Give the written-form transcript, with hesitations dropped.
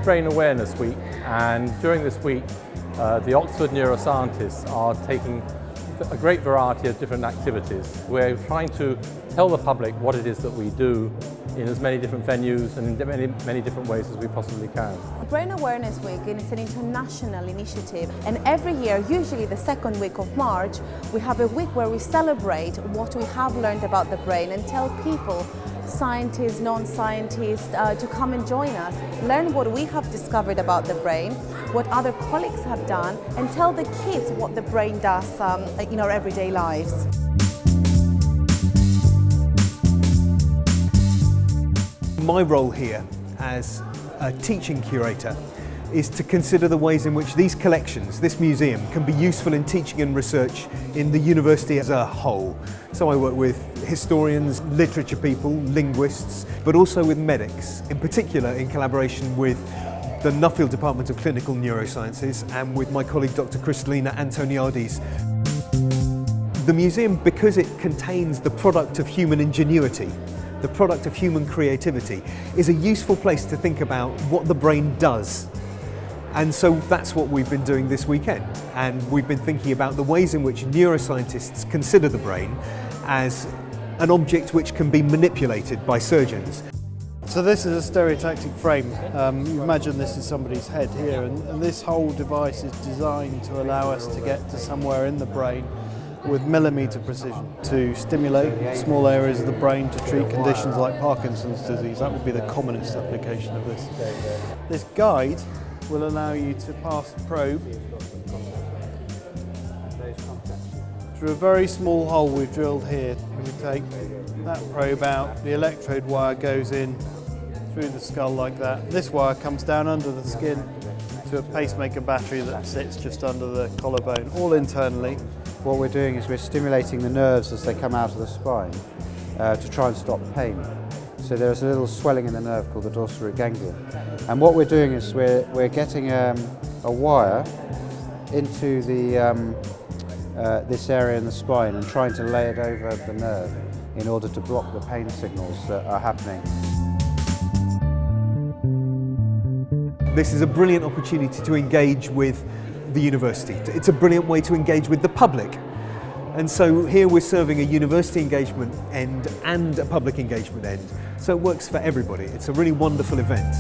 Brain Awareness Week, and during this week the Oxford neuroscientists are taking a great variety of different activities. We're trying to tell the public what it is that we do in as many different venues and in many different ways as we possibly can. Brain Awareness Week is an international initiative, and every year, usually the second week of March, we have a week where we celebrate what we have learned about the brain and tell people, scientists, non-scientists, to come and join us, learn what we have discovered about the brain, what other colleagues have done, and tell the kids what the brain does in our everyday lives. My role here as a teaching curator is to consider the ways in which these collections, this museum, can be useful in teaching and research in the university as a whole. So I work with historians, literature people, linguists, but also with medics, in particular in collaboration with the Nuffield Department of Clinical Neurosciences and with my colleague Dr. Kristalina Antoniadis. The museum, because it contains the product of human ingenuity, the product of human creativity, is a useful place to think about what the brain does. And so that's what we've been doing this weekend. And we've been thinking about the ways in which neuroscientists consider the brain as an object which can be manipulated by surgeons. So this is a stereotactic frame. You imagine this is somebody's head here, and this whole device is designed to allow us to get to somewhere in the brain with millimetre precision to stimulate small areas of the brain to treat conditions like Parkinson's disease. That would be the commonest application of this. This guide will allow you to pass the probe through a very small hole we've drilled here. We take that probe out, the electrode wire goes in through the skull like that. This wire comes down under the skin to a pacemaker battery that sits just under the collarbone, all internally. What we're doing is we're stimulating the nerves as they come out of the spine to try and stop pain. So there's a little swelling in the nerve called the dorsal root ganglion. And what we're doing is we're getting a wire into this area in the spine and trying to lay it over the nerve in order to block the pain signals that are happening. This is a brilliant opportunity to engage with the university. It's a brilliant way to engage with the public. And so here we're serving a university engagement end and a public engagement end. So it works for everybody. It's a really wonderful event.